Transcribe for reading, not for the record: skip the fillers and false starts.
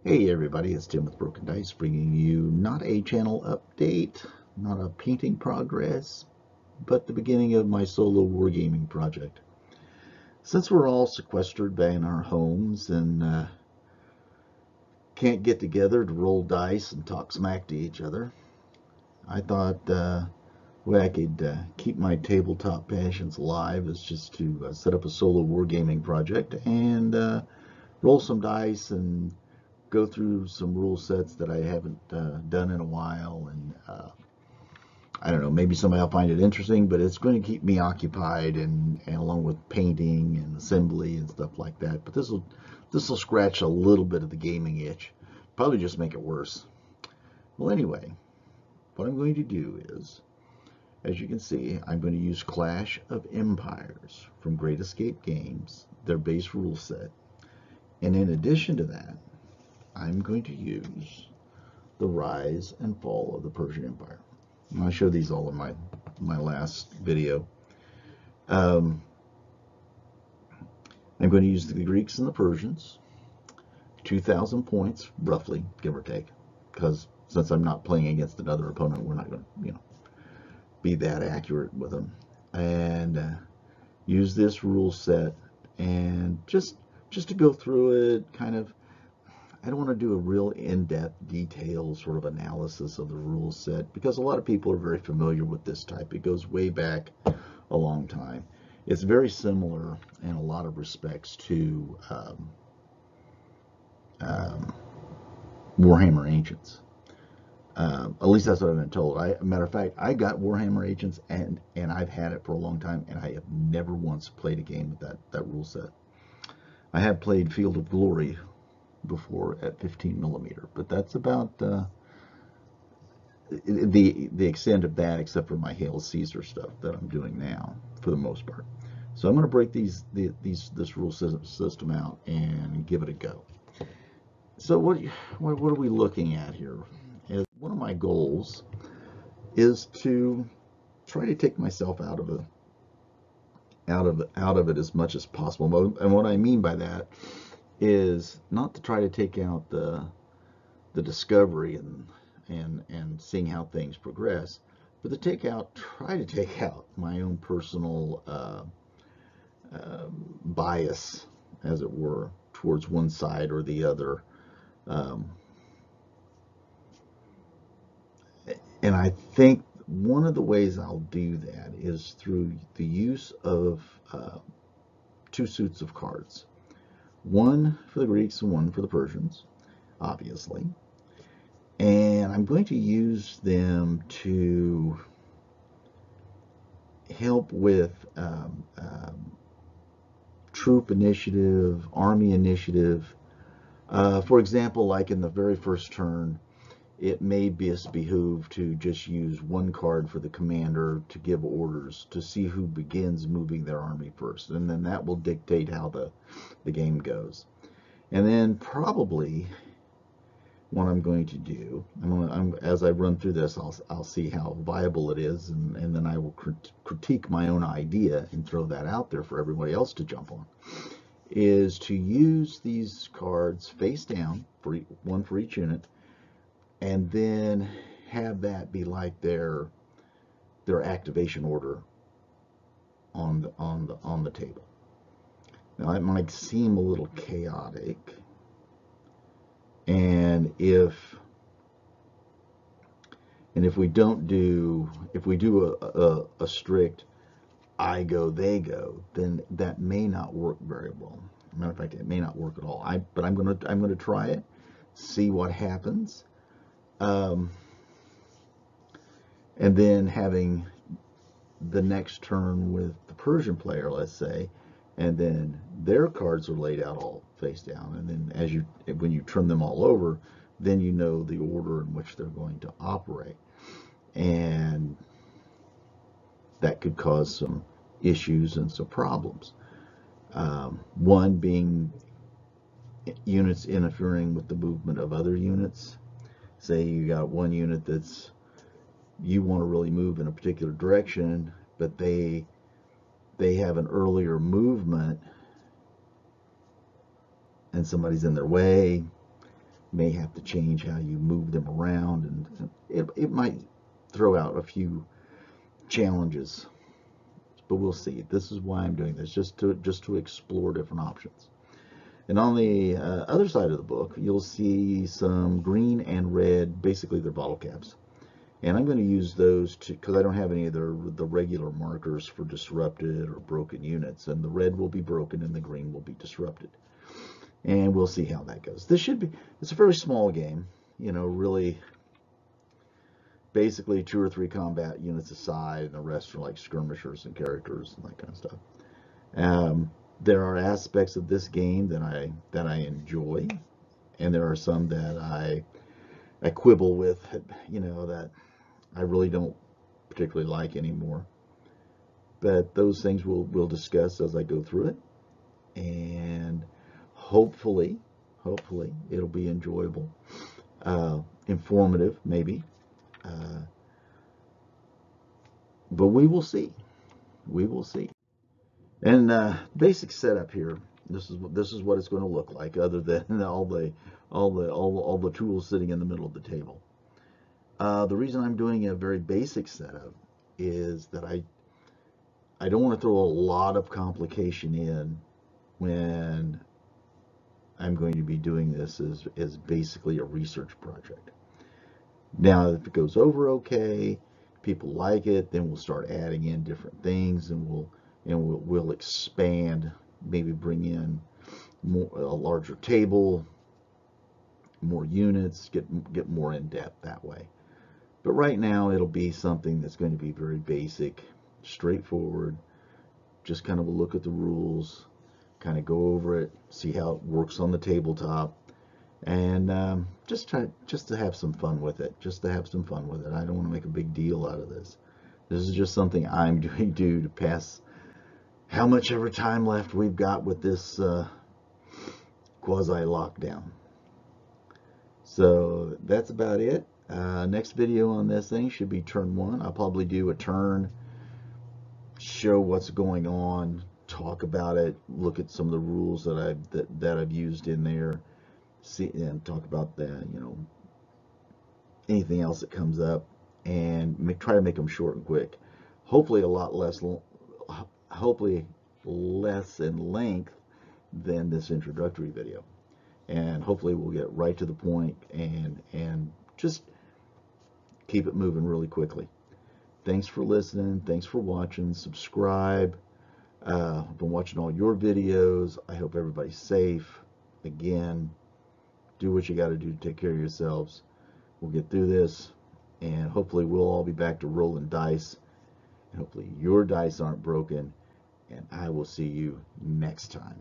Hey everybody, it's Tim with Broken Dice, bringing you not a channel update, not a painting progress, but the beginning of my solo wargaming project. Since we're all sequestered back in our homes and can't get together to roll dice and talk smack to each other, I thought the way I could keep my tabletop passions alive is just to set up a solo wargaming project and roll some dice and go through some rule sets that I haven't done in a while, and I don't know, maybe somebody will find it interesting, but it's going to keep me occupied, and along with painting and assembly and stuff like that. But this will scratch a little bit of the gaming itch, probably just make it worse. Well, anyway, what I'm going to do is, as you can see, I'm going to use Clash of Empires from Great Escape Games, their base rule set, and in addition to that, I'm going to use the rise and fall of the Persian Empire. And I showed these all in my last video. I'm going to use the Greeks and the Persians, 2,000 points, roughly, give or take, because since I'm not playing against another opponent, we're not going to, be that accurate with them. And use this rule set, and just to go through it, kind of. I don't want to do a real in-depth, detailed sort of analysis of the rule set because a lot of people are very familiar with this type. It goes way back a long time. It's very similar in a lot of respects to Warhammer Ancients. At least that's what I've been told. Matter of fact, I got Warhammer Ancients and I've had it for a long time, and I have never once played a game with that rule set. I have played Field of Glory before at 15 millimeter, but that's about the extent of that, except for my Hail Caesar stuff that I'm doing now for the most part. So I'm going to break this rule system out and give it a go. So what are we looking at here? One of my goals is to try to take myself out of it as much as possible. And what I mean by that is not to try to take out the discovery and seeing how things progress, but to try to take out my own personal bias, as it were, towards one side or the other. And I think one of the ways I'll do that is through the use of two suits of cards. One for the Greeks and one for the Persians, obviously. And I'm going to use them to help with troop initiative, army initiative. For example, like in the very first turn, it may behoove to just use one card for the commander to give orders to see who begins moving their army first, and then that will dictate how the game goes. And then probably what I'm going to do, as I run through this, I'll see how viable it is, and then I will critique my own idea and throw that out there for everybody else to jump on, is to use these cards face down, for one for each unit, and then have that be like their activation order on the table. Now it might seem a little chaotic, and if we do a strict I go they go, then that may not work very well. Matter of fact, it may not work at all. But I'm gonna try it, see what happens. And then having the next turn with the Persian player, let's say, and then their cards are laid out all face down, and then when you turn them all over, then you know the order in which they're going to operate, and that could cause some issues and some problems. One being units interfering with the movement of other units. Say you got one unit you want to really move in a particular direction, but they have an earlier movement and somebody's in their way, may have to change how you move them around, and it might throw out a few challenges, but we'll see. This is why I'm doing this, just to explore different options. And on the other side of the book, you'll see some green and red, basically they're bottle caps. And I'm going to use those because I don't have any of the regular markers for disrupted or broken units. And the red will be broken and the green will be disrupted. And we'll see how that goes. It's a very small game, really basically 2 or 3 combat units aside, and the rest are like skirmishers and characters and that kind of stuff. There are aspects of this game that I enjoy, and there are some that I quibble with, that I really don't particularly like anymore. But those things we'll discuss as I go through it, and hopefully it'll be enjoyable, informative maybe, but we will see. And basic setup here. This is what it's going to look like, other than all the tools sitting in the middle of the table. The reason I'm doing a very basic setup is that I don't want to throw a lot of complication in when I'm going to be doing this as basically a research project. Now, if it goes over okay, people like it, then we'll start adding in different things, and we'll expand, maybe bring in a larger table, more units, get more in depth that way. But right now it'll be something that's going to be very basic, straightforward, just kind of a look at the rules, kind of go over it, see how it works on the tabletop, and just to have some fun with it. I don't want to make a big deal out of this. This is just something I'm doing to pass how much ever time left we've got with this quasi-lockdown. So that's about it. Next video on this thing should be turn 1. I'll probably do a turn, show what's going on, talk about it, look at some of the rules that I've used in there, see, and talk about the anything else that comes up, and try to make them short and quick. Hopefully a lot less. Hopefully less in length than this introductory video, and hopefully we'll get right to the point and just keep it moving really quickly. Thanks for listening. Thanks for watching. Subscribe. I've been watching all your videos. I hope everybody's safe. Again, do what you got to do to take care of yourselves. We'll get through this, and hopefully we'll all be back to rolling dice, and hopefully your dice aren't broken, and I will see you next time.